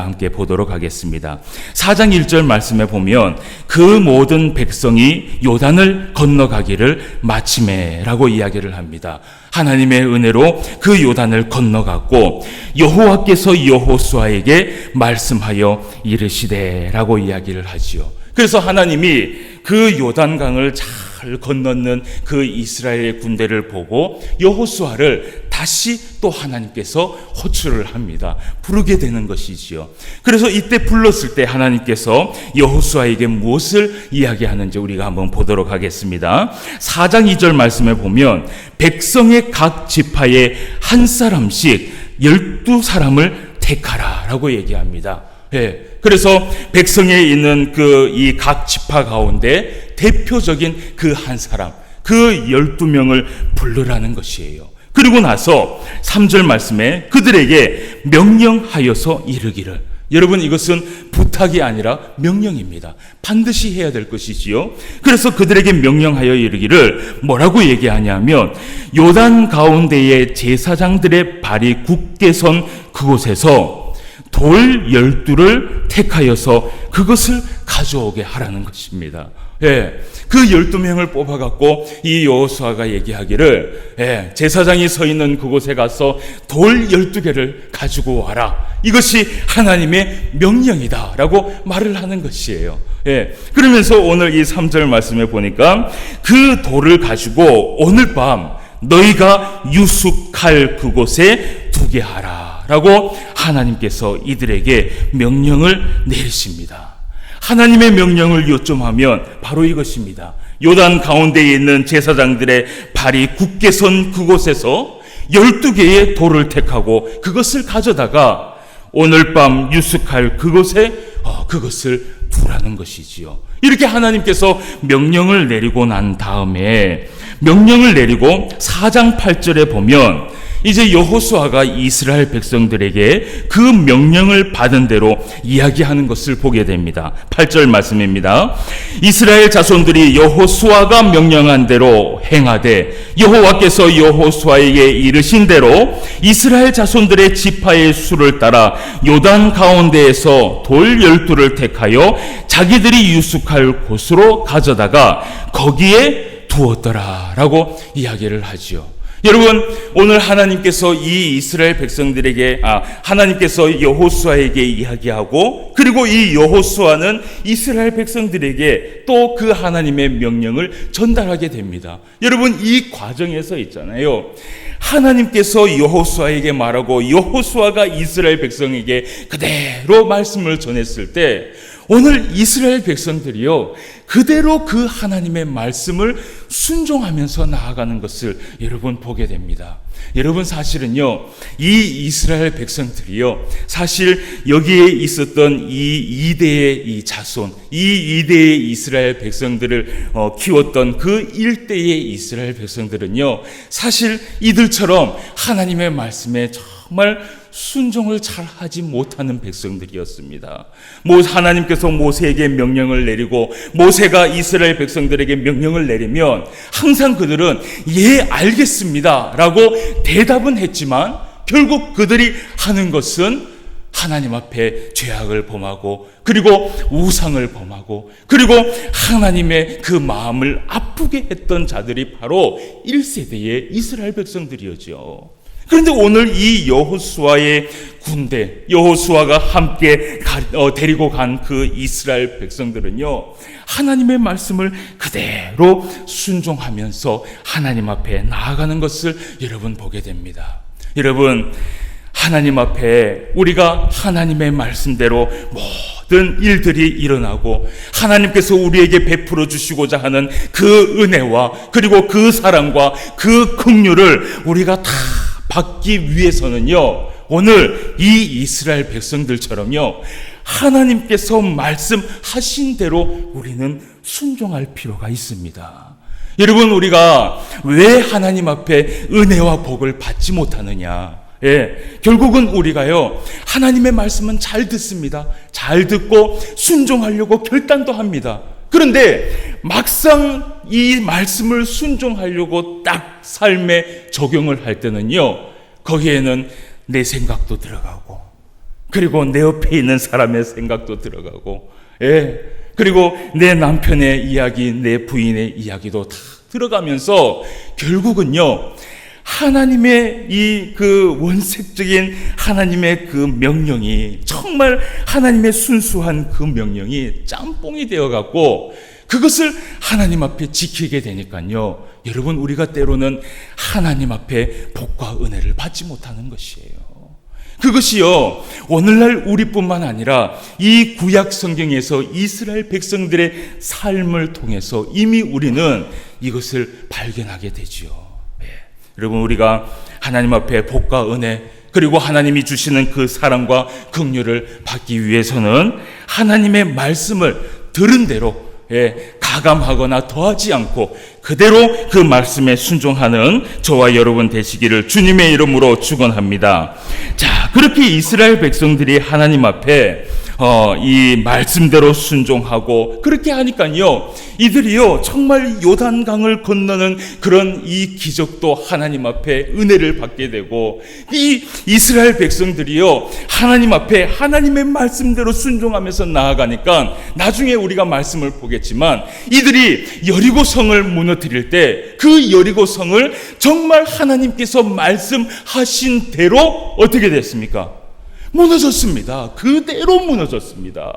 함께 보도록 하겠습니다. 4장 1절 말씀에 보면 그 모든 백성이 요단을 건너가기를 마침에라고 이야기를 합니다. 하나님의 은혜로 그 요단을 건너갔고 여호와께서 여호수아에게 말씀하여 이르시되라고 이야기를 하지요. 그래서 하나님이 그 요단강을 잘 건너는 그 이스라엘의 군대를 보고 여호수아를 다시 또 하나님께서 호출을 합니다. 부르게 되는 것이지요. 그래서 이때 불렀을 때 하나님께서 여호수아에게 무엇을 이야기하는지 우리가 한번 보도록 하겠습니다. 4장 2절 말씀에 보면 백성의 각 지파에 한 사람씩 12사람을 택하라 라고 얘기합니다. 그래서 백성에 있는 이 각 지파 가운데 대표적인 그 한 사람, 그 12명을 부르라는 것이에요. 그리고 나서 3절 말씀에 그들에게 명령하여서 이르기를. 여러분, 이것은 부탁이 아니라 명령입니다. 반드시 해야 될 것이지요. 그래서 그들에게 명령하여 이르기를 뭐라고 얘기하냐면 요단 가운데의 제사장들의 발이 굳게 선 그곳에서 돌 12를 택하여서 그것을 가져오게 하라는 것입니다. 그 12명을 뽑아갖고 이 여호수아가 얘기하기를 제사장이 서 있는 그곳에 가서 돌 12개를 가지고 와라. 이것이 하나님의 명령이다 라고 말을 하는 것이에요. 그러면서 오늘 이 3절 말씀에 보니까 그 돌을 가지고 오늘 밤 너희가 유숙할 그곳에 두게 하라 라고 하나님께서 이들에게 명령을 내리십니다. 하나님의 명령을 요점하면 바로 이것입니다. 요단 가운데에 있는 제사장들의 발이 굳게 선 그곳에서 12개의 돌을 택하고 그것을 가져다가 오늘 밤 유숙할 그곳에 그것을 두라는 것이지요. 이렇게 하나님께서 명령을 내리고 난 다음에 명령을 내리고 4장 8절에 보면 이제 여호수아가 이스라엘 백성들에게 그 명령을 받은 대로 이야기하는 것을 보게 됩니다. 8절 말씀입니다. 이스라엘 자손들이 여호수아가 명령한 대로 행하되 여호와께서 여호수아에게 이르신 대로 이스라엘 자손들의 지파의 수를 따라 요단 가운데에서 돌 12를 택하여 자기들이 유숙할 곳으로 가져다가 거기에 두었더라라고 이야기를 하지요. 여러분, 오늘 하나님께서 이 이스라엘 백성들에게 하나님께서 여호수아에게 이야기하고 그리고 이 여호수아는 이스라엘 백성들에게 또 그 하나님의 명령을 전달하게 됩니다. 여러분, 이 과정에서 있잖아요. 하나님께서 여호수아에게 말하고 여호수아가 이스라엘 백성에게 그대로 말씀을 전했을 때 오늘 이스라엘 백성들이요 그대로 그 하나님의 말씀을 순종하면서 나아가는 것을 여러분 보게 됩니다. 여러분, 사실은요 이 이스라엘 백성들이요 사실 여기에 있었던 이 2대의 이 자손, 이 2대의 이스라엘 백성들을 키웠던 그 1대의 이스라엘 백성들은요 사실 이들처럼 하나님의 말씀에 정말 순종을 잘 하지 못하는 백성들이었습니다. 하나님께서 모세에게 명령을 내리고 모세가 이스라엘 백성들에게 명령을 내리면 항상 그들은 예, 알겠습니다 라고 대답은 했지만 결국 그들이 하는 것은 하나님 앞에 죄악을 범하고 그리고 우상을 범하고 그리고 하나님의 그 마음을 아프게 했던 자들이 바로 1세대의 이스라엘 백성들이었죠. 그런데 오늘 이 여호수아의 군대, 여호수아가 함께 데리고 간 그 이스라엘 백성들은요 하나님의 말씀을 그대로 순종하면서 하나님 앞에 나아가는 것을 여러분 보게 됩니다. 여러분, 하나님 앞에 우리가 하나님의 말씀대로 모든 일들이 일어나고 하나님께서 우리에게 베풀어 주시고자 하는 그 은혜와 그리고 그 사랑과 그 긍휼을 우리가 다 받기 위해서는요 오늘 이 이스라엘 백성들처럼요 하나님께서 말씀하신 대로 우리는 순종할 필요가 있습니다. 여러분, 우리가 왜 하나님 앞에 은혜와 복을 받지 못하느냐? 결국은 우리가요 하나님의 말씀은 잘 듣습니다. 잘 듣고 순종하려고 결단도 합니다. 그런데 막상 이 말씀을 순종하려고 딱 삶에 적용을 할 때는요 거기에는 내 생각도 들어가고 그리고 내 옆에 있는 사람의 생각도 들어가고, 그리고 내 남편의 이야기, 내 부인의 이야기도 다 들어가면서 결국은요, 하나님의 그 원색적인 하나님의 그 명령이, 정말 하나님의 순수한 그 명령이 짬뽕이 되어갖고 그것을 하나님 앞에 지키게 되니까요, 여러분, 우리가 때로는 하나님 앞에 복과 은혜를 받지 못하는 것이에요. 그것이요, 오늘날 우리뿐만 아니라 이 구약 성경에서 이스라엘 백성들의 삶을 통해서 이미 우리는 이것을 발견하게 되지요. 여러분, 우리가 하나님 앞에 복과 은혜, 그리고 하나님이 주시는 그 사랑과 긍휼을 받기 위해서는 하나님의 말씀을 들은 대로 가감하거나 더하지 않고 그대로 그 말씀에 순종하는 저와 여러분 되시기를 주님의 이름으로 축원합니다. 자, 그렇게 이스라엘 백성들이 하나님 앞에 이 말씀대로 순종하고 그렇게 하니까요, 이들이요 정말 요단강을 건너는 그런 이 기적도 하나님 앞에 은혜를 받게 되고, 이 이스라엘 백성들이요 하나님 앞에 하나님의 말씀대로 순종하면서 나아가니까 나중에 우리가 말씀을 보겠지만, 이들이 여리고성을 무너뜨릴 때 그 여리고성을 정말 하나님께서 말씀하신 대로 어떻게 됐습니까? 무너졌습니다. 그대로 무너졌습니다.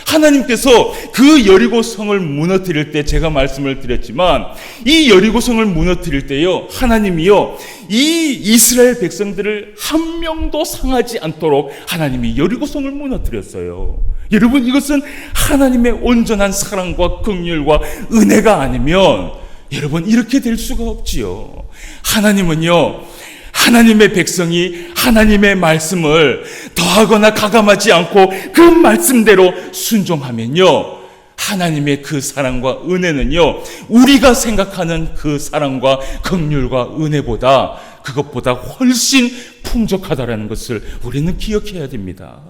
하나님께서 그 여리고성을 무너뜨릴 때, 제가 말씀을 드렸지만 이 여리고성을 무너뜨릴 때요, 하나님이요 이 이스라엘 백성들을 한 명도 상하지 않도록 하나님이 여리고성을 무너뜨렸어요. 여러분, 이것은 하나님의 온전한 사랑과 긍휼과 은혜가 아니면 여러분 이렇게 될 수가 없지요. 하나님은요, 하나님의 백성이 하나님의 말씀을 더하거나 가감하지 않고 그 말씀대로 순종하면요, 하나님의 그 사랑과 은혜는요, 우리가 생각하는 그 사랑과 긍휼과 은혜보다, 그것보다 훨씬 풍족하다라는 것을 우리는 기억해야 됩니다.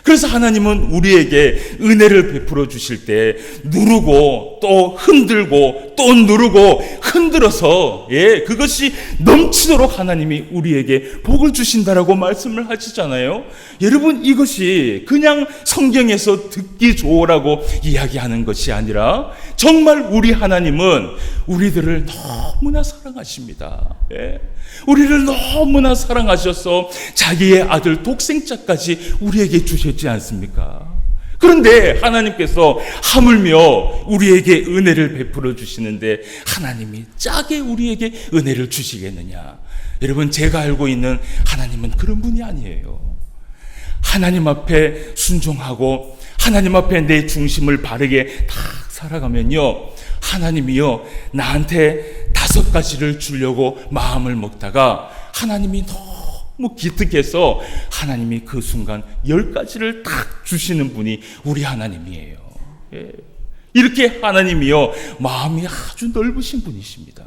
그래서 하나님은 우리에게 은혜를 베풀어 주실 때 누르고 또 흔들고 또 누르고 흔들어서 그것이 넘치도록 하나님이 우리에게 복을 주신다라고 말씀을 하시잖아요. 여러분, 이것이 그냥 성경에서 듣기 좋으라고 이야기하는 것이 아니라 정말 우리 하나님은 우리들을 너무나 사랑하십니다. 우리를 너무나 사랑하셔서 자기의 아들 독생자까지 우리에게 주셨지 않습니까? 그런데 하나님께서 하물며 우리에게 은혜를 베풀어 주시는데 하나님이 짜게 우리에게 은혜를 주시겠느냐? 여러분, 제가 알고 있는 하나님은 그런 분이 아니에요. 하나님 앞에 순종하고 하나님 앞에 내 중심을 바르게 딱 살아가면요, 하나님이요 나한테 5가지를 주려고 마음을 먹다가 하나님이 너무 기특해서 하나님이 그 순간 10가지를 딱 주시는 분이 우리 하나님이에요. 이렇게 하나님이요 마음이 아주 넓으신 분이십니다.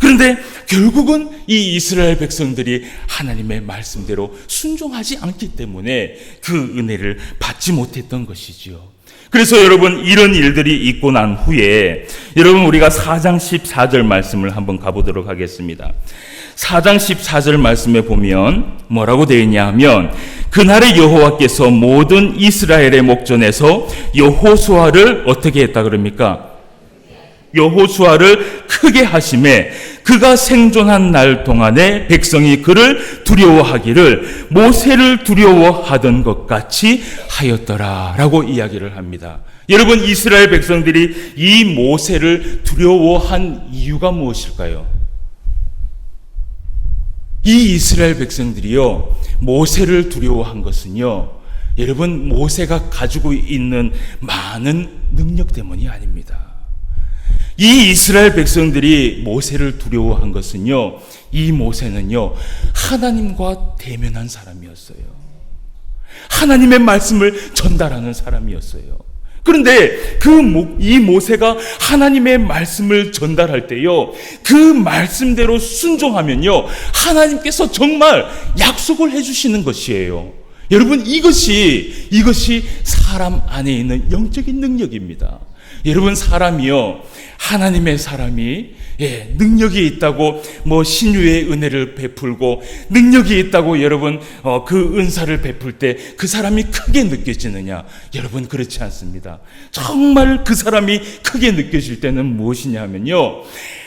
그런데 결국은 이 이스라엘 백성들이 하나님의 말씀대로 순종하지 않기 때문에 그 은혜를 받지 못했던 것이지요. 그래서 여러분, 이런 일들이 있고 난 후에 여러분, 우리가 4장 14절 말씀을 한번 가보도록 하겠습니다. 4장 14절 말씀에 보면 뭐라고 되어 있냐 하면, 그날에 여호와께서 모든 이스라엘의 목전에서 여호수아를 어떻게 했다 그럽니까? 여호수아를 크게 하심에 그가 생존한 날 동안에 백성이 그를 두려워하기를 모세를 두려워하던 것 같이 하였더라 라고 이야기를 합니다. 여러분, 이스라엘 백성들이 이 모세를 두려워한 이유가 무엇일까요? 이 이스라엘 백성들이요 모세를 두려워한 것은요, 여러분, 모세가 가지고 있는 많은 능력 때문이 아닙니다. 이 이스라엘 백성들이 모세를 두려워한 것은요, 이 모세는요 하나님과 대면한 사람이었어요. 하나님의 말씀을 전달하는 사람이었어요. 그런데 이 모세가 하나님의 말씀을 전달할 때요, 그 말씀대로 순종하면요 하나님께서 정말 약속을 해주시는 것이에요. 여러분, 이것이 사람 안에 있는 영적인 능력입니다. 여러분, 사람이요, 하나님의 사람이 능력이 있다고 신유의 은혜를 베풀고 능력이 있다고 여러분 그 은사를 베풀 때 그 사람이 크게 느껴지느냐? 여러분, 그렇지 않습니다. 정말 그 사람이 크게 느껴질 때는 무엇이냐 하면요,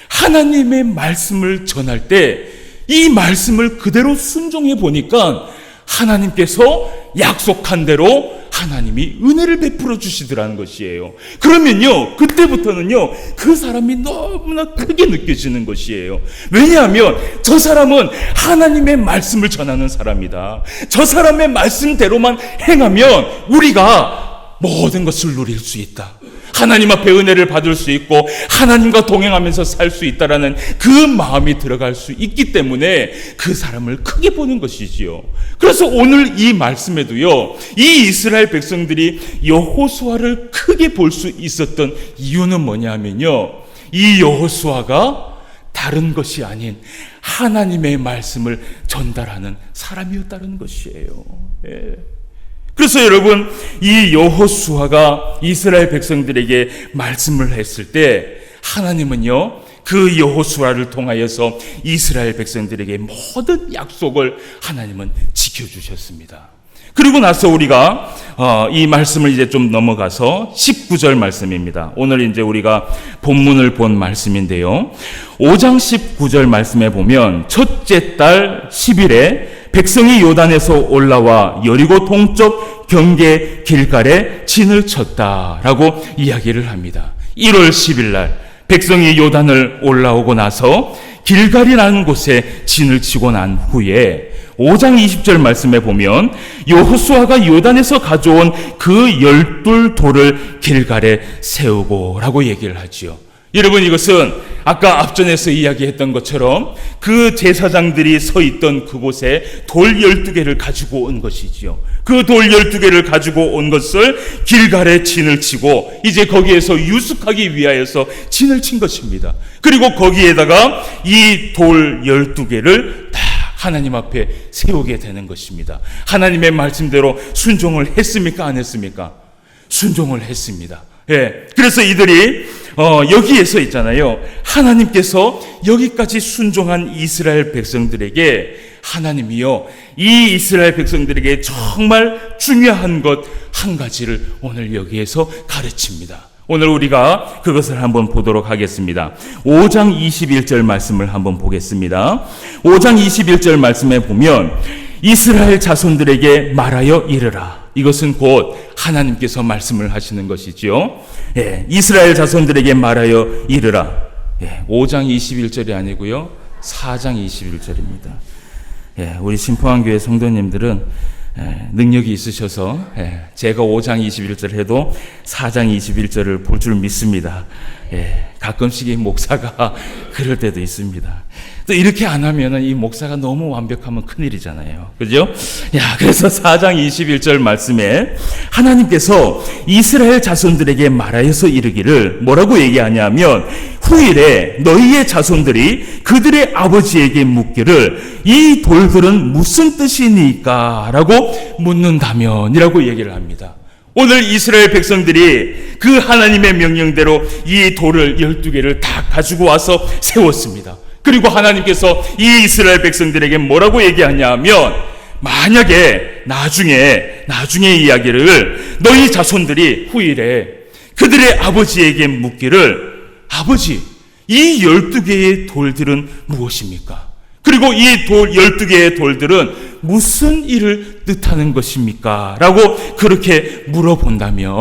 하나님의 말씀을 전할 때 이 말씀을 그대로 순종해 보니까 하나님께서 약속한 대로 하나님이 은혜를 베풀어 주시더라는 것이에요. 그러면요, 그때부터는요, 그 사람이 너무나 크게 느껴지는 것이에요. 왜냐하면 저 사람은 하나님의 말씀을 전하는 사람이다. 저 사람의 말씀대로만 행하면 우리가 모든 것을 누릴 수 있다. 하나님 앞에 은혜를 받을 수 있고 하나님과 동행하면서 살 수 있다라는 그 마음이 들어갈 수 있기 때문에 그 사람을 크게 보는 것이지요. 그래서 오늘 이 말씀에도요, 이 이스라엘 백성들이 여호수아를 크게 볼 수 있었던 이유는 뭐냐면요, 이 여호수아가 다른 것이 아닌 하나님의 말씀을 전달하는 사람이었다는 것이에요. 그래서 여러분, 이 여호수아가 이스라엘 백성들에게 말씀을 했을 때 하나님은요, 그 여호수아를 통하여서 이스라엘 백성들에게 모든 약속을 하나님은 지켜주셨습니다. 그리고 나서 우리가 이 말씀을 이제 좀 넘어가서 19절 말씀입니다. 오늘 이제 우리가 본문을 본 말씀인데요, 5장 19절 말씀에 보면 첫째 달 10일에 백성이 요단에서 올라와 여리고 동쪽 경계 길갈에 진을 쳤다라고 이야기를 합니다. 1월 10일 날 백성이 요단을 올라오고 나서 길갈이라는 곳에 진을 치고 난 후에 5장 20절 말씀에 보면 여호수아가 요단에서 가져온 그 12돌을 길갈에 세우고 라고 얘기를 하지요. 여러분, 이것은 아까 앞전에서 이야기했던 것처럼 그 제사장들이 서 있던 그곳에 돌 12개를 가지고 온 것이지요. 그 돌 12개를 가지고 온 것을 길갈에 진을 치고 이제 거기에서 유숙하기 위하여서 진을 친 것입니다. 그리고 거기에다가 이 돌 12개를 다 하나님 앞에 세우게 되는 것입니다. 하나님의 말씀대로 순종을 했습니까? 안 했습니까? 순종을 했습니다. 그래서 이들이 여기에서 있잖아요, 하나님께서 여기까지 순종한 이스라엘 백성들에게 하나님이요, 이 이스라엘 백성들에게 정말 중요한 것 한 가지를 오늘 여기에서 가르칩니다. 오늘 우리가 그것을 한번 보도록 하겠습니다. 5장 21절 말씀을 한번 보겠습니다. 5장 21절 말씀에 보면 이스라엘 자손들에게 말하여 이르라. 이것은 곧 하나님께서 말씀을 하시는 것이지요. 이스라엘 자손들에게 말하여 이르라. 5장 21절이 아니고요, 4장 21절입니다. 우리 신포항교회 성도님들은 능력이 있으셔서 제가 5장 21절 해도 4장 21절을 볼 줄 믿습니다. 가끔씩 이 목사가 그럴 때도 있습니다. 또 이렇게 안 하면은 이 목사가 너무 완벽하면 큰일이잖아요. 그죠? 그래서 4장 21절 말씀에 하나님께서 이스라엘 자손들에게 말하여서 이르기를 뭐라고 얘기하냐면, 후일에 너희의 자손들이 그들의 아버지에게 묻기를 이 돌들은 무슨 뜻이니까? 라고 묻는다면 이라고 얘기를 합니다. 오늘 이스라엘 백성들이 그 하나님의 명령대로 이 돌을 12개를 다 가지고 와서 세웠습니다. 그리고 하나님께서 이 이스라엘 백성들에게 뭐라고 얘기하냐 하면, 만약에 나중에 이야기를 너희 자손들이 후일에 그들의 아버지에게 묻기를, 아버지, 이 12개의 돌들은 무엇입니까? 그리고 이 돌 12개의 돌들은 무슨 일을 뜻하는 것입니까? 라고 그렇게 물어본다면,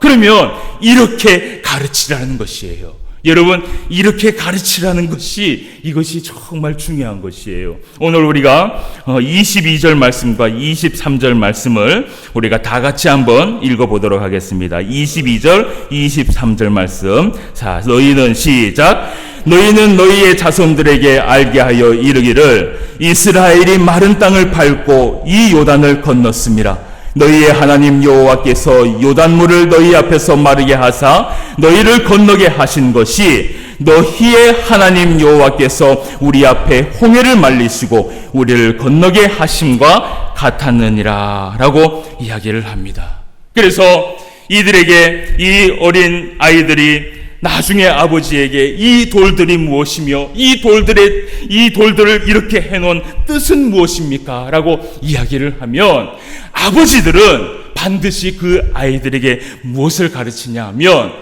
그러면 이렇게 가르치라는 것이에요. 여러분, 이렇게 가르치라는 것이, 이것이 정말 중요한 것이에요. 오늘 우리가 22절 말씀과 23절 말씀을 우리가 다 같이 한번 읽어보도록 하겠습니다. 22절, 23절 말씀. 자, 너희는 시작. 너희는 너희의 자손들에게 알게 하여 이르기를 이스라엘이 마른 땅을 밟고 이 요단을 건넜음이라. 너희의 하나님 여호와께서 요단물을 너희 앞에서 마르게 하사 너희를 건너게 하신 것이 너희의 하나님 여호와께서 우리 앞에 홍해를 말리시고 우리를 건너게 하심과 같았느니라 라고 이야기를 합니다. 그래서 이들에게, 이 어린 아이들이 나중에 아버지에게 이 돌들이 무엇이며 이 돌들을 이렇게 해놓은 뜻은 무엇입니까? 라고 이야기를 하면 아버지들은 반드시 그 아이들에게 무엇을 가르치냐 하면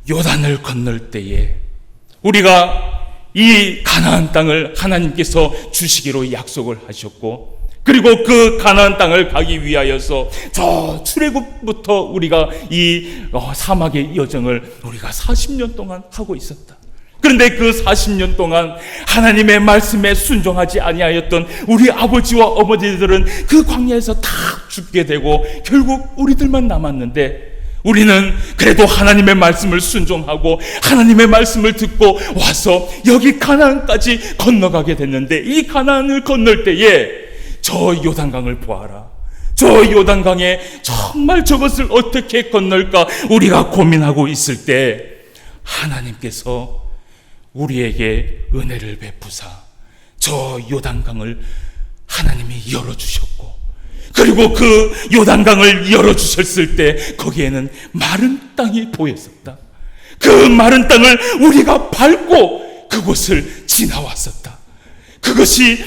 요단을 건널 때에 우리가 이 가나안 땅을 하나님께서 주시기로 약속을 하셨고, 그리고 그 가나안 땅을 가기 위하여서 저 출애굽부터 우리가 이 사막의 여정을 우리가 40년 동안 하고 있었다. 그런데 그 40년 동안 하나님의 말씀에 순종하지 아니하였던 우리 아버지와 어머니들은 그 광야에서 다 죽게 되고 결국 우리들만 남았는데, 우리는 그래도 하나님의 말씀을 순종하고 하나님의 말씀을 듣고 와서 여기 가나안까지 건너가게 됐는데, 이 가나안을 건널 때에 저 요단강을 보아라. 저 요단강에 정말 저것을 어떻게 건널까 우리가 고민하고 있을 때 하나님께서 우리에게 은혜를 베푸사 저 요단강을 하나님이 열어주셨고, 그리고 그 요단강을 열어주셨을 때 거기에는 마른 땅이 보였었다. 그 마른 땅을 우리가 밟고 그곳을 지나왔었다. 그것이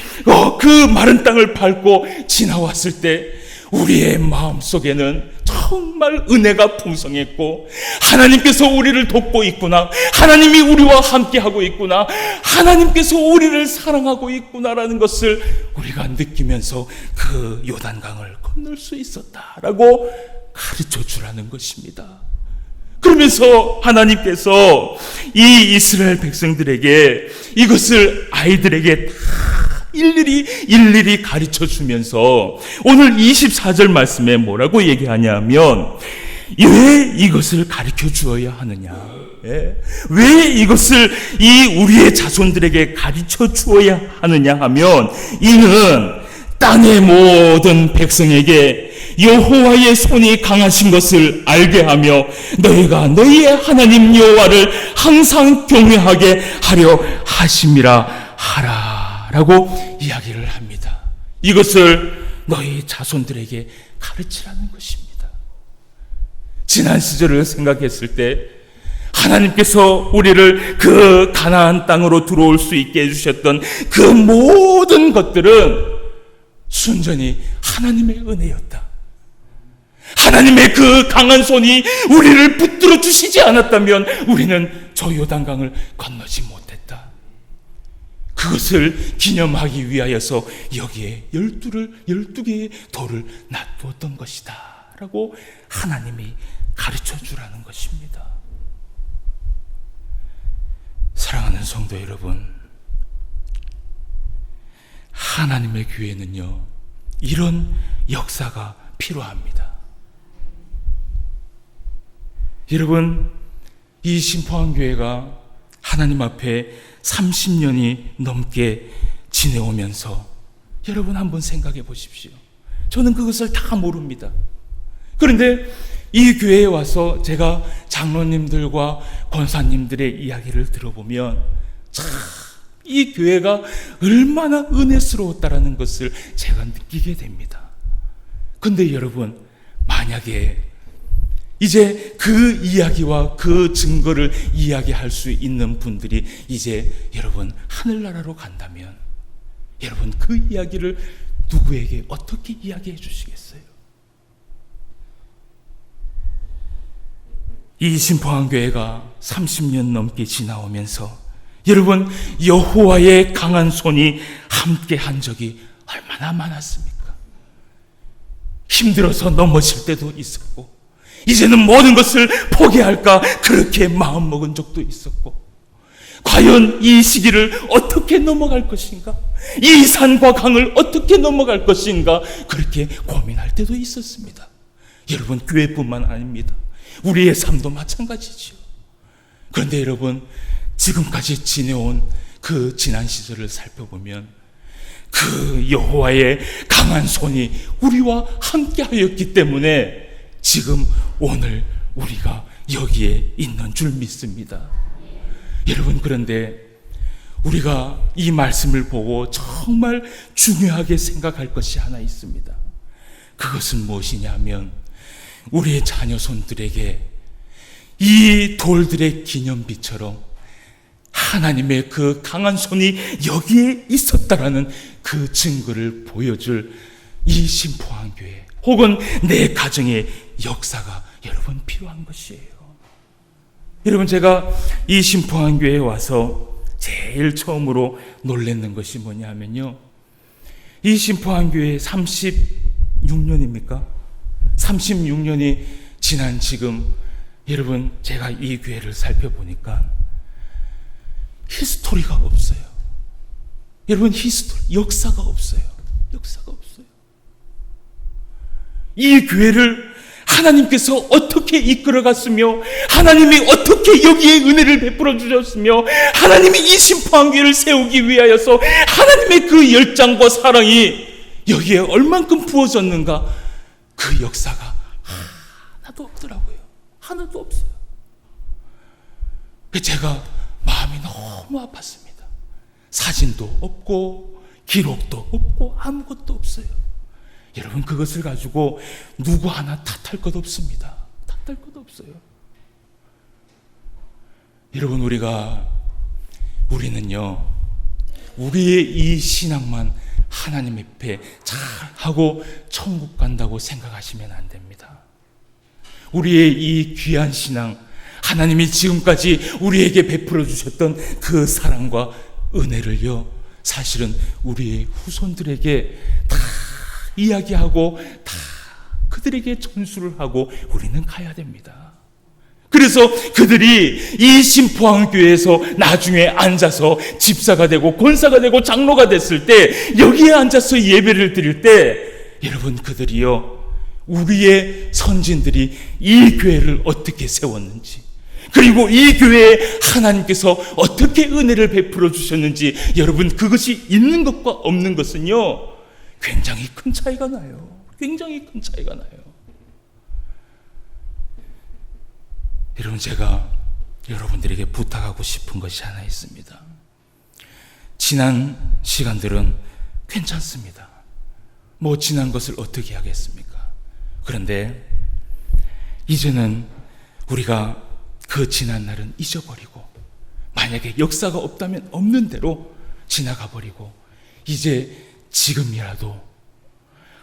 그 마른 땅을 밟고 지나왔을 때 우리의 마음속에는 정말 은혜가 풍성했고, 하나님께서 우리를 돕고 있구나, 하나님이 우리와 함께하고 있구나, 하나님께서 우리를 사랑하고 있구나라는 것을 우리가 느끼면서 그 요단강을 건널 수 있었다라고 가르쳐 주라는 것입니다. 그러면서 하나님께서 이 이스라엘 백성들에게 이것을 아이들에게 다 일일이 가르쳐 주면서 오늘 24절 말씀에 뭐라고 얘기하냐면, 왜 이것을 가르쳐 주어야 하느냐, 왜 이것을 우리의 자손들에게 가르쳐 주어야 하느냐 하면, 이는 땅의 모든 백성에게 여호와의 손이 강하신 것을 알게 하며 너희가 너희의 하나님 여호와를 항상 경외하게 하려 하심이라 하라라고 이야기를 합니다. 이것을 너희 자손들에게 가르치라는 것입니다. 지난 시절을 생각했을 때 하나님께서 우리를 그 가나안 땅으로 들어올 수 있게 해주셨던 그 모든 것들은 순전히 하나님의 은혜였다. 하나님의 그 강한 손이 우리를 붙들어 주시지 않았다면 우리는 저 요단강을 건너지 못했다. 그것을 기념하기 위하여서 여기에 12개의 돌을 놔두었던 것이다 라고 하나님이 가르쳐 주라는 것입니다. 사랑하는 성도 여러분, 하나님의 교회는요, 이런 역사가 필요합니다. 여러분, 이 신포항교회가 하나님 앞에 30년이 넘게 지내오면서 여러분 한번 생각해 보십시오. 저는 그것을 다 모릅니다. 그런데 이 교회에 와서 제가 장로님들과 권사님들의 이야기를 들어보면 참 이 교회가 얼마나 은혜스러웠다라는 것을 제가 느끼게 됩니다. 그런데 여러분, 만약에 이제 그 이야기와 그 증거를 이야기할 수 있는 분들이 이제 여러분 하늘나라로 간다면 여러분 그 이야기를 누구에게 어떻게 이야기해 주시겠어요? 이 신포항교회가 30년 넘게 지나오면서 여러분 여호와의 강한 손이 함께 한 적이 얼마나 많았습니까? 힘들어서 넘어질 때도 있었고, 이제는 모든 것을 포기할까 그렇게 마음먹은 적도 있었고, 과연 이 시기를 어떻게 넘어갈 것인가, 이 산과 강을 어떻게 넘어갈 것인가 그렇게 고민할 때도 있었습니다. 여러분, 교회뿐만 아닙니다. 우리의 삶도 마찬가지죠. 그런데 여러분, 지금까지 지내온 그 지난 시절을 살펴보면 그 여호와의 강한 손이 우리와 함께하였기 때문에 지금 오늘 우리가 여기에 있는 줄 믿습니다. 여러분, 그런데 우리가 이 말씀을 보고 정말 중요하게 생각할 것이 하나 있습니다. 그것은 무엇이냐면 우리의 자녀손들에게 이 돌들의 기념비처럼 하나님의 그 강한 손이 여기에 있었다라는 그 증거를 보여줄 이 신포한교회 혹은 내 가정의 역사가 여러분 필요한 것이에요. 여러분, 제가 이 신포한교회에 와서 제일 처음으로 놀랐는 것이 뭐냐면요, 이 신포한교회 36년입니까? 36년이 지난 지금 여러분, 제가 이 교회를 살펴보니까 히스토리가 없어요. 여러분, 역사가 없어요. 역사가 없어요. 이 교회를 하나님께서 어떻게 이끌어갔으며 하나님이 어떻게 여기에 은혜를 베풀어 주셨으며 하나님이 이 신포한교회를 세우기 위하여서 하나님의 그 열정과 사랑이 여기에 얼만큼 부어졌는가, 그 역사가 하나도 없더라고요. 하나도 없어요. 제가 마음이 너무 아팠습니다. 사진도 없고 기록도 없고 아무것도 없어요. 여러분, 그것을 가지고 누구 하나 탓할 것 없습니다. 탓할 것 없어요. 여러분, 우리는요, 우리의 이 신앙만 하나님 앞에 잘 하고 천국 간다고 생각하시면 안 됩니다. 우리의 이 귀한 신앙, 하나님이 지금까지 우리에게 베풀어 주셨던 그 사랑과 은혜를요, 사실은 우리의 후손들에게 다 이야기하고 다 그들에게 전수를 하고 우리는 가야 됩니다. 그래서 그들이 이 신포한교회에서 나중에 앉아서 집사가 되고 권사가 되고 장로가 됐을 때, 여기에 앉아서 예배를 드릴 때, 여러분, 그들이요, 우리의 선진들이 이 교회를 어떻게 세웠는지, 그리고 이 교회에 하나님께서 어떻게 은혜를 베풀어 주셨는지, 여러분, 그것이 있는 것과 없는 것은요, 굉장히 큰 차이가 나요. 굉장히 큰 차이가 나요. 여러분, 제가 여러분들에게 부탁하고 싶은 것이 하나 있습니다. 지난 시간들은 괜찮습니다. 뭐 지난 것을 어떻게 하겠습니까? 그런데 이제는 우리가 그 지난 날은 잊어버리고, 만약에 역사가 없다면 없는 대로 지나가 버리고, 이제 지금이라도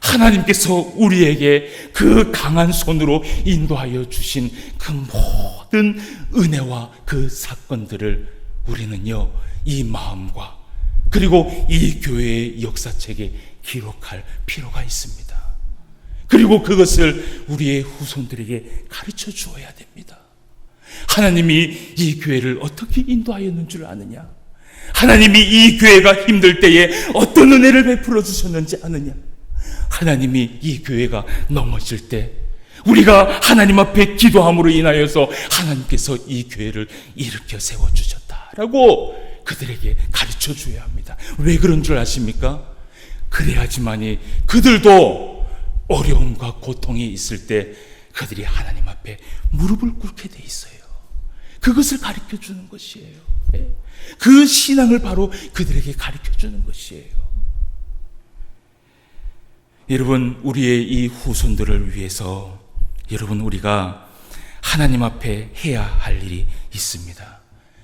하나님께서 우리에게 그 강한 손으로 인도하여 주신 그 모든 은혜와 그 사건들을 우리는요, 이 마음과 그리고 이 교회의 역사책에 기록할 필요가 있습니다. 그리고 그것을 우리의 후손들에게 가르쳐 주어야 됩니다. 하나님이 이 교회를 어떻게 인도하였는 줄 아느냐? 하나님이 이 교회가 힘들 때에 어떤 은혜를 베풀어 주셨는지 아느냐? 하나님이 이 교회가 넘어질 때 우리가 하나님 앞에 기도함으로 인하여서 하나님께서 이 교회를 일으켜 세워주셨다라고 그들에게 가르쳐 줘야 합니다. 왜 그런 줄 아십니까? 그래야지만이 그들도 어려움과 고통이 있을 때 그들이 하나님 앞에 무릎을 꿇게 돼 있어요. 그것을 가르쳐 주는 것이에요. 그 신앙을 바로 그들에게 가르쳐 주는 것이에요. 여러분, 우리의 이 후손들을 위해서 여러분, 우리가 하나님 앞에 해야 할 일이 있습니다.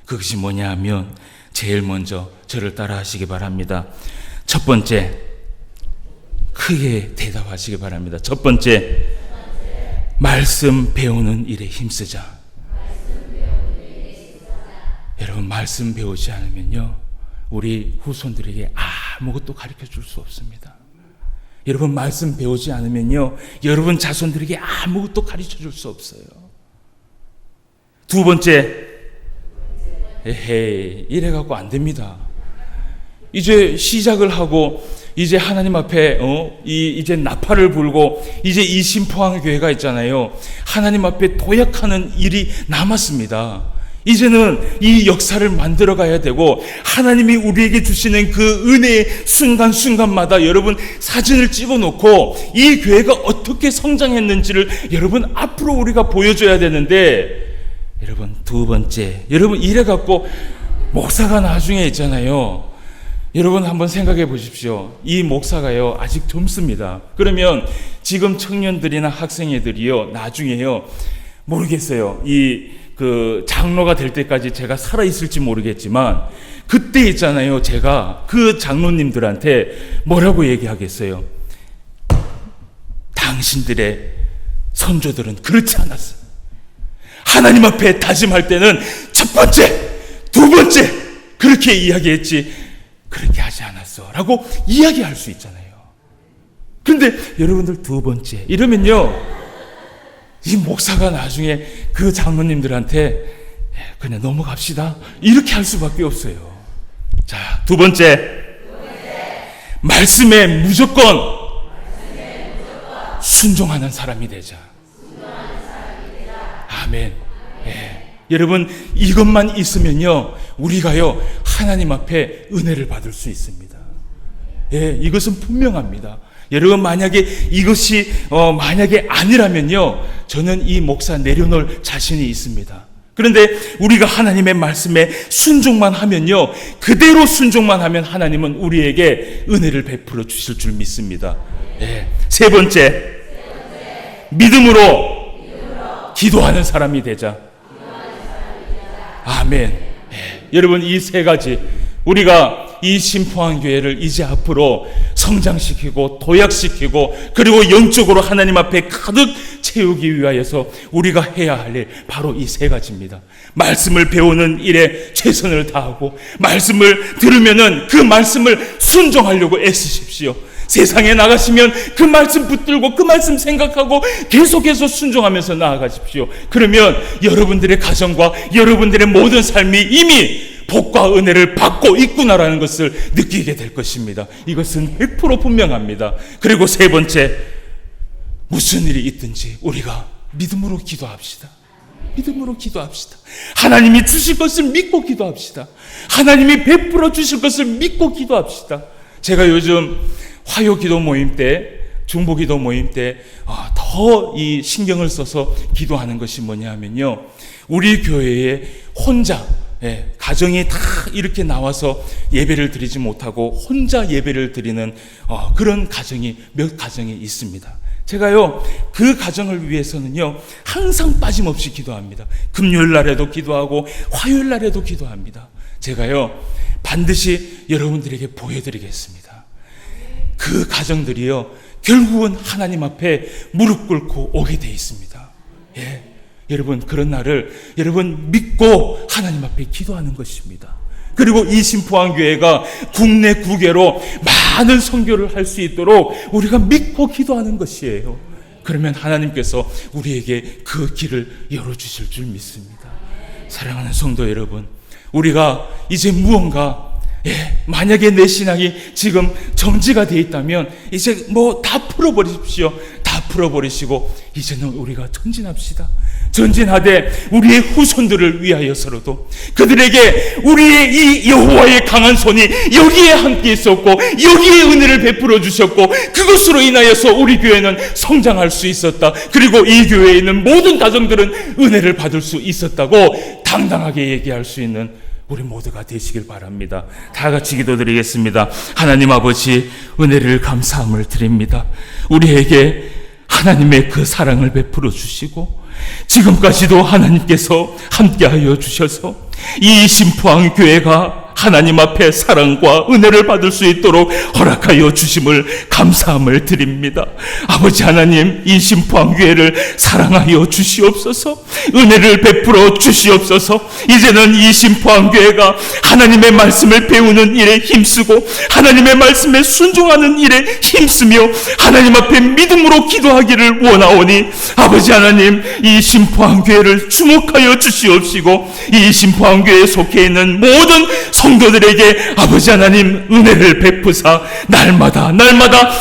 그것이 뭐냐 하면, 제일 먼저 저를 따라 하시기 바랍니다. 첫 번째, 크게 대답하시기 바랍니다. 첫 번째, 말씀 배우는 일에 힘쓰자. 여러분, 말씀 배우지 않으면요, 우리 후손들에게 아무것도 가르쳐 줄 수 없습니다. 여러분, 말씀 배우지 않으면요, 여러분 자손들에게 아무것도 가르쳐 줄 수 없어요. 두 번째, 에헤이, 이래갖고 안 됩니다. 이제 시작을 하고 이제 하나님 앞에 이제 나팔을 불고 이제 이 신포한교회가 있잖아요. 하나님 앞에 도약하는 일이 남았습니다. 이제는 이 역사를 만들어 가야 되고, 하나님이 우리에게 주시는 그 은혜의 순간순간마다 여러분 사진을 찍어 놓고 이 교회가 어떻게 성장했는지를 여러분 앞으로 우리가 보여줘야 되는데, 여러분 두 번째, 여러분 이래 갖고 목사가 나중에 있잖아요, 여러분 한번 생각해 보십시오. 이 목사가요, 아직 젊습니다. 그러면 지금 청년들이나 학생애들이요, 나중에요, 모르겠어요. 장로가 될 때까지 제가 살아있을지 모르겠지만, 그때 있잖아요, 제가 그 장로님들한테 뭐라고 얘기하겠어요? 당신들의 선조들은 그렇지 않았어요. 하나님 앞에 다짐할 때는 첫 번째, 두 번째, 그렇게 이야기했지, 그렇게 하지 않았어 라고 이야기할 수 있잖아요. 그런데 여러분들 두 번째 이러면요, 이 목사가 나중에 그 장로님들한테 그냥 넘어갑시다 이렇게 할 수밖에 없어요. 자, 두 번째, 말씀에 무조건 순종하는 사람이 되자. 아멘. 예. 여러분, 이것만 있으면요, 우리가요, 하나님 앞에 은혜를 받을 수 있습니다. 예, 이것은 분명합니다. 여러분, 만약에 이것이 만약에 아니라면요, 저는 이 목사 내려놓을 자신이 있습니다. 그런데 우리가 하나님의 말씀에 순종만 하면요, 그대로 순종만 하면 하나님은 우리에게 은혜를 베풀어 주실 줄 믿습니다. 예. 세 번째, 믿음으로 기도하는 사람이 되자. 아멘. 예. 여러분, 이 세 가지 우리가 이 신포한 교회를 이제 앞으로 성장시키고 도약시키고 그리고 영적으로 하나님 앞에 가득 채우기 위하여서 우리가 해야 할 일, 바로 이 세 가지입니다. 말씀을 배우는 일에 최선을 다하고, 말씀을 들으면은 그 말씀을 순종하려고 애쓰십시오. 세상에 나가시면 그 말씀 붙들고 그 말씀 생각하고 계속해서 순종하면서 나아가십시오. 그러면 여러분들의 가정과 여러분들의 모든 삶이 이미 복과 은혜를 받고 있구나라는 것을 느끼게 될 것입니다. 이것은 100% 분명합니다. 그리고 세 번째, 무슨 일이 있든지 우리가 믿음으로 기도합시다. 믿음으로 기도합시다. 하나님이 주실 것을 믿고 기도합시다. 하나님이 베풀어 주실 것을 믿고 기도합시다. 제가 요즘 화요 기도 모임 때, 중보 기도 모임 때 더 이 신경을 써서 기도하는 것이 뭐냐 하면요, 우리 교회에 혼자, 가정이 다 이렇게 나와서 예배를 드리지 못하고 혼자 예배를 드리는 그런 가정이 몇 가정이 있습니다. 제가요, 그 가정을 위해서는요, 항상 빠짐없이 기도합니다. 금요일 날에도 기도하고 화요일 날에도 기도합니다. 제가요, 반드시 여러분들에게 보여드리겠습니다. 그 가정들이요, 결국은 하나님 앞에 무릎 꿇고 오게 돼 있습니다. 예. 여러분, 그런 날을 여러분 믿고 하나님 앞에 기도하는 것입니다. 그리고 이 신포항교회가 국내 국외로 많은 선교를 할 수 있도록 우리가 믿고 기도하는 것이에요. 그러면 하나님께서 우리에게 그 길을 열어주실 줄 믿습니다. 사랑하는 성도 여러분, 우리가 이제 무언가, 만약에 내 신앙이 지금 정지가 되어 있다면 이제 다 풀어버리십시오. 다 풀어버리시고 이제는 우리가 전진합시다. 전진하되 우리의 후손들을 위하여서로도, 그들에게 우리의 이 여호와의 강한 손이 여기에 함께 있었고 여기에 은혜를 베풀어 주셨고 그것으로 인하여서 우리 교회는 성장할 수 있었다. 그리고 이 교회에 있는 모든 가정들은 은혜를 받을 수 있었다고 당당하게 얘기할 수 있는 우리 모두가 되시길 바랍니다. 다 같이 기도드리겠습니다. 하나님 아버지, 은혜를 감사함을 드립니다. 우리에게 하나님의 그 사랑을 베풀어 주시고 지금까지도 하나님께서 함께하여 주셔서 이 신포항 교회가 하나님 앞에 사랑과 은혜를 받을 수 있도록 허락하여 주심을 감사함을 드립니다. 아버지 하나님, 이 신포항 교회를 사랑하여 주시옵소서. 은혜를 베풀어 주시옵소서. 이제는 이 신포항 교회가 하나님의 말씀을 배우는 일에 힘쓰고 하나님의 말씀에 순종하는 일에 힘쓰며 하나님 앞에 믿음으로 기도하기를 원하오니, 아버지 하나님, 이 신포항 교회를 주목하여 주시옵시고 이 신포항 교회에 속해 있는 모든 성도들에게 아버지 하나님 은혜를 베푸사 날마다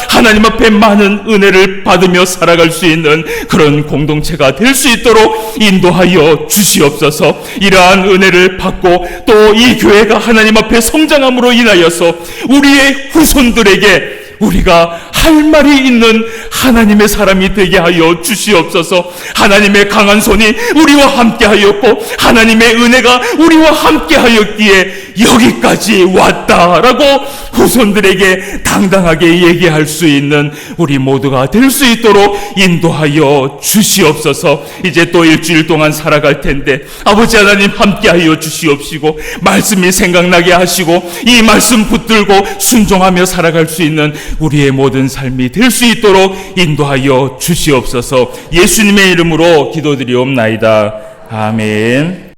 하나님 앞에 많은 은혜를 받으며 살아갈 수 있는 그런 공동체가 될 수 있도록 인도하여 주시옵소서. 이러한 은혜를 받고 또 이 교회가 하나님 앞에 성장함으로 인하여서 우리의 후손들에게 우리가 할 말이 있는 하나님의 사람이 되게 하여 주시옵소서. 하나님의 강한 손이 우리와 함께 하였고 하나님의 은혜가 우리와 함께 하였기에 여기까지 왔다라고 후손들에게 당당하게 얘기할 수 있는 우리 모두가 될 수 있도록 인도하여 주시옵소서. 이제 또 일주일 동안 살아갈 텐데 아버지 하나님 함께하여 주시옵시고 말씀이 생각나게 하시고 이 말씀 붙들고 순종하며 살아갈 수 있는 우리의 모든 삶이 될 수 있도록 인도하여 주시옵소서. 예수님의 이름으로 기도드리옵나이다. 아멘.